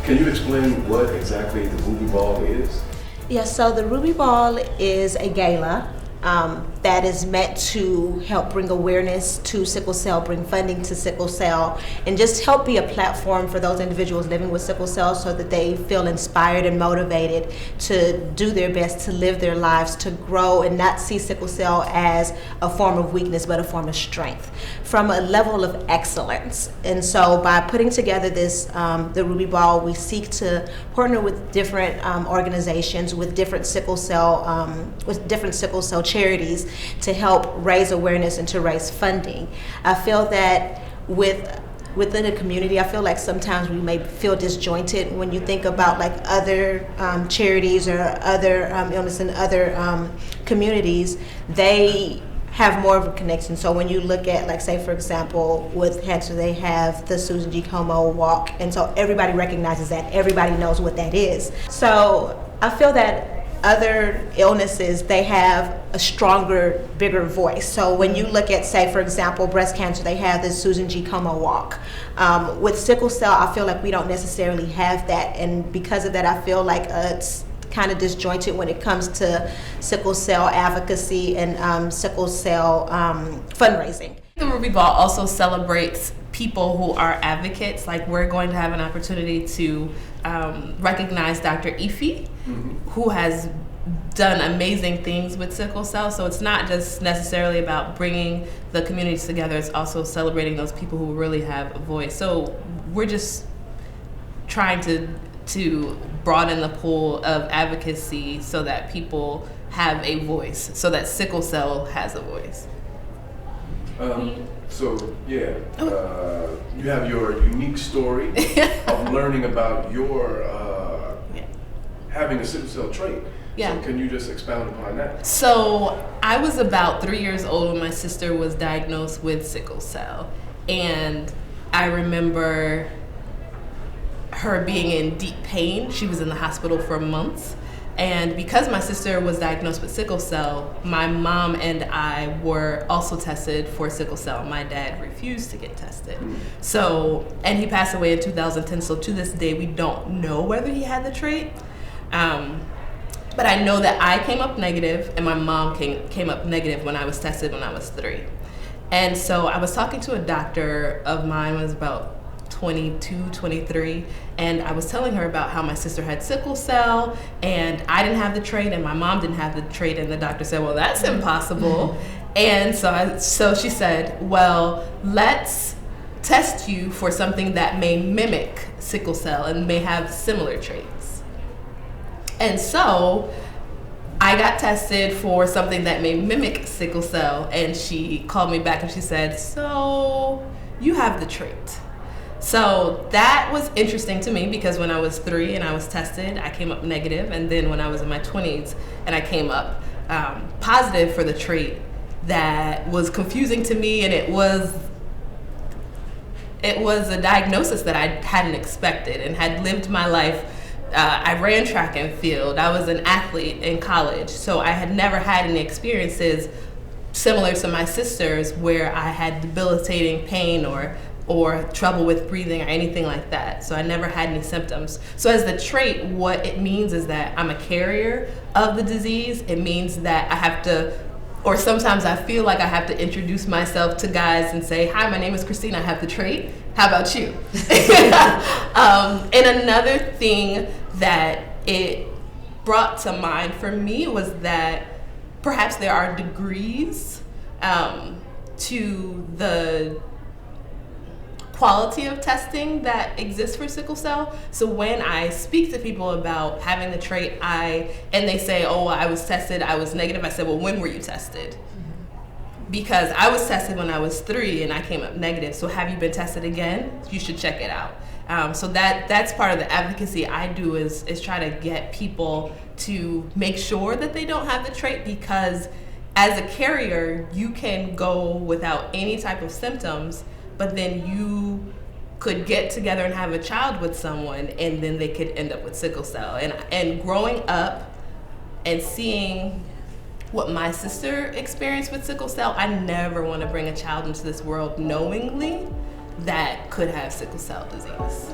Can you explain what exactly the Ruby Ball is? Yes, so the Ruby Ball is a gala that is meant to help bring awareness to sickle cell, bring funding to sickle cell, and just help be a platform for those individuals living with sickle cell so that they feel inspired and motivated to do their best to live their lives, to grow and not see sickle cell as a form of weakness but a form of strength from a level of excellence. And so by putting together this, the Ruby Ball, we seek to partner with different organizations, with different sickle cell charities to help raise awareness and to raise funding. I feel that within a community, I feel like sometimes we may feel disjointed when you think about like other charities or other illness in other communities. They have more of a connection. So when you look at, like, say for example, with cancer, they have the Susan G. Como walk, and so everybody recognizes that, everybody knows what that is. So I feel that other illnesses, they have a stronger, bigger voice. So when you look at, say, for example, breast cancer, they have the Susan G. Como walk. With sickle cell, I feel like we don't necessarily have that. And because of that, I feel like it's kind of disjointed when it comes to sickle cell advocacy and sickle cell fundraising. The Ruby Ball also celebrates people who are advocates. Like, we're going to have an opportunity to recognize Dr. Ife, who has done amazing things with sickle cell. So it's not just necessarily about bringing the communities together, it's also celebrating those people who really have a voice. So we're just trying to broaden the pool of advocacy so that people have a voice, so that sickle cell has a voice. You have your unique story of learning about your having a sickle cell trait. Yeah. So can you just expound upon that? So I was about 3 years old when my sister was diagnosed with sickle cell, and I remember her being in deep pain. She was in the hospital for months. And because my sister was diagnosed with sickle cell, my mom and I were also tested for sickle cell. My dad refused to get tested. So, and he passed away in 2010. So to this day, we don't know whether he had the trait. But I know that I came up negative and my mom came up negative when I was tested when I was 3. And so I was talking to a doctor of mine when I was about 22, 23, and I was telling her about how my sister had sickle cell and I didn't have the trait and my mom didn't have the trait, and the doctor said, well, that's impossible. And so she said, well, let's test you for something that may mimic sickle cell and may have similar traits. And so I got tested for something that may mimic sickle cell, and she called me back and she said, so you have the trait. So that was interesting to me because when I was 3 and I was tested, I came up negative, and then when I was in my 20s and I came up positive for the trait, that was confusing to me, and it was a diagnosis that I hadn't expected and had lived my life. I ran track and field. I was an athlete in college, so I had never had any experiences similar to my sister's where I had debilitating pain or trouble with breathing or anything like that. So I never had any symptoms. So as the trait, what it means is that I'm a carrier of the disease. It means that I have to, or sometimes I feel like I have to introduce myself to guys and say, hi, my name is Christine, I have the trait. How about you? And another thing that it brought to mind for me was that perhaps there are degrees to the quality of testing that exists for sickle cell. So when I speak to people about having the trait, and they say, oh, I was tested, I was negative, I said, well, when were you tested? Because I was tested when I was 3 and I came up negative. So have you been tested again? You should check it out. So that's part of the advocacy I do is try to get people to make sure that they don't have the trait, because as a carrier, you can go without any type of symptoms, but then you could get together and have a child with someone, and then they could end up with sickle cell. And growing up and seeing what my sister experienced with sickle cell, I never want to bring a child into this world knowingly that could have sickle cell disease.